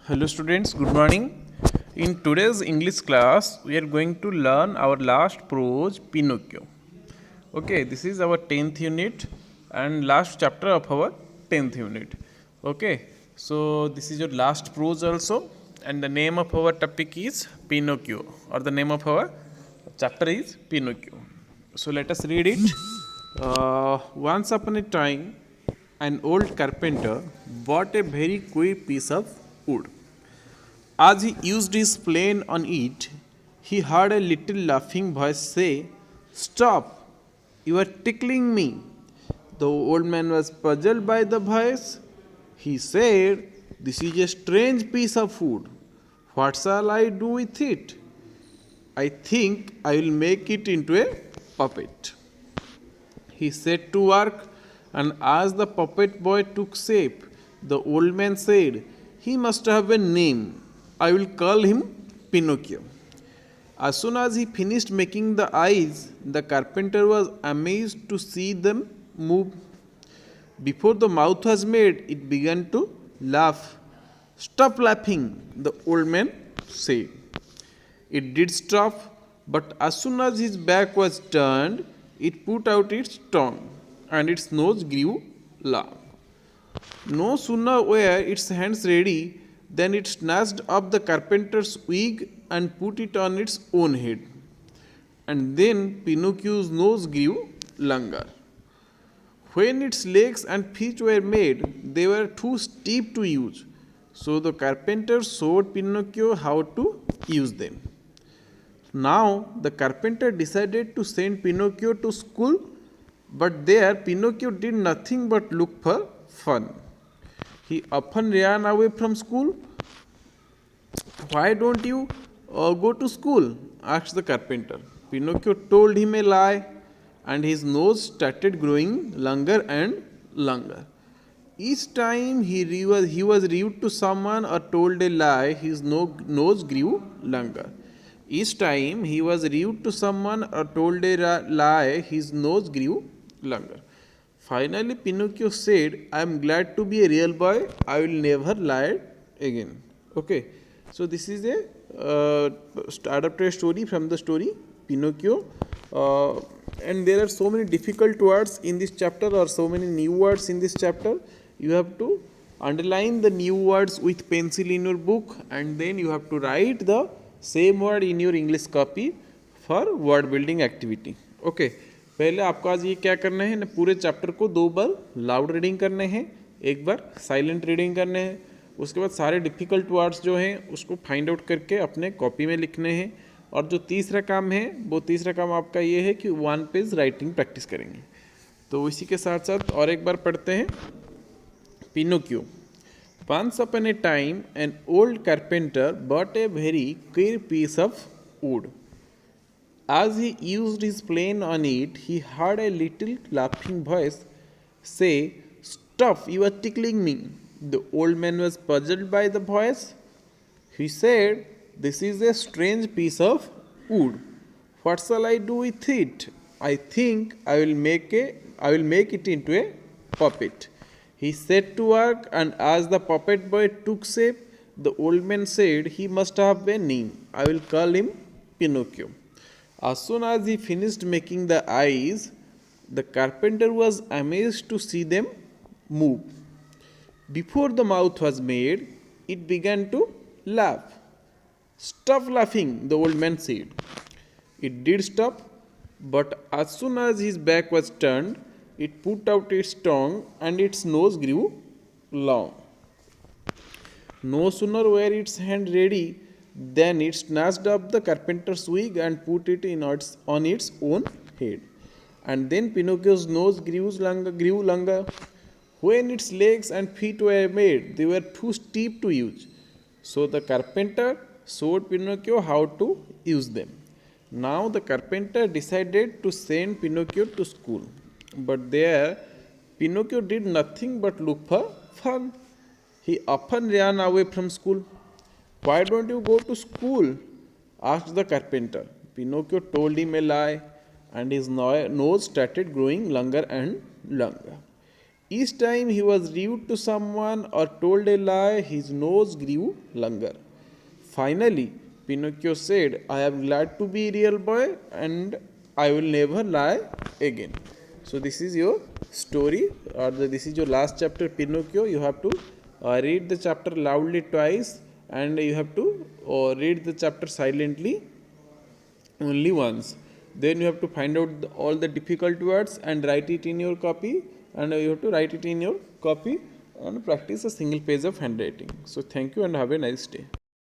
Hello students, good morning. In today's English class, we are going to learn our last prose Pinocchio. Okay, this is our 10th unit and last chapter of our 10th unit. Okay, so this is your last prose also, and the name of our topic is Pinocchio, or the name of our chapter is Pinocchio. So let us read it. Once upon a time, an old carpenter bought a very queer piece of wood. As he used his plane on it, he heard a little laughing voice say, "Stop! You are tickling me." The old man was puzzled by the voice. He said, "This is a strange piece of wood. What shall I do with it? I think I will make it into a puppet." He set to work, and as the puppet boy took shape, the old man said, "He must have a name. I will call him Pinocchio." As soon as he finished making the eyes, the carpenter was amazed to see them move. Before the mouth was made, it began to laugh. "Stop laughing," the old man said. It did stop, but as soon as his back was turned, it put out its tongue, and its nose grew long. No sooner were its hands ready than it snatched up the carpenter's wig and put it on its own head. And then Pinocchio's nose grew longer. When its legs and feet were made, they were too steep to use, so the carpenter showed Pinocchio how to use them. Now the carpenter decided to send Pinocchio to school, but there Pinocchio did nothing but look for fun. He often ran away from school. "Why don't you go to school?" asked the carpenter. Pinocchio told him a lie, and his nose started growing longer and longer. Each time he was rude to someone or told a lie, his nose grew longer. Each time he was rude to someone or told a lie, his nose grew longer. Finally, Pinocchio said, "I am glad to be a real boy. I will never lie again." Okay, so this is a adapted story from the story Pinocchio. And there are so many difficult words in this chapter, or so many new words in this chapter. You have to underline the new words with pencil in your book, and then you have to write the same word in your English copy for word building activity. Okay, पहले आपको आज ये क्या करना है ना, पूरे chapter को 2 बार लाउड रीडिंग करने हैं, एक बार साइलेंट रीडिंग करने हैं. उसके बाद सारे डिफ़िकल्ट वर्ड्स जो हैं उसको फाइंड आउट करके अपने कॉपी में लिखने हैं. और जो तीसरा काम है, वो तीसरा काम आपका ये है कि 1 पेज राइटिंग प्रैक्टिस करेंगे. तो इसी के साथ साथ और एक बार पढ़ते हैं. Pinocchio. Once upon a time, an old carpenter bought a very queer piece of wood. As he used his plane on it, he heard a little laughing voice say, "Stop, you are tickling me." The old man was puzzled by the voice. He said, "This is a strange piece of wood. What shall I do with it? I think I will make it into a puppet." He set to work, and as the puppet boy took shape, the old man said, "He must have a name. I will call him Pinocchio." As soon as he finished making the eyes, the carpenter was amazed to see them move. Before the mouth was made, it began to laugh. "Stop laughing," the old man said. It did stop, but as soon as his back was turned, it put out its tongue, and its nose grew long. No sooner were its hands ready than it snatched up the carpenter's wig and put it on its own head. And then Pinocchio's nose grew longer. When its legs and feet were made, they were too steep to use. So the carpenter showed Pinocchio how to use them. Now the carpenter decided to send Pinocchio to school. But there, Pinocchio did nothing but look for fun. He often ran away from school. "Why don't you go to school?" asked the carpenter. Pinocchio told him a lie, and his nose started growing longer and longer. Each time he was rude to someone or told a lie, his nose grew longer. Finally, Pinocchio said, I am glad to be a real boy and I will never lie again. So, this is your story, or this is your last chapter, Pinocchio. You have to read the chapter loudly twice, and you have to read the chapter silently only once. Then you have to find out all the difficult words and write it in your copy, and you have to write it in your copy and practice a single page of handwriting. So thank you and have a nice day.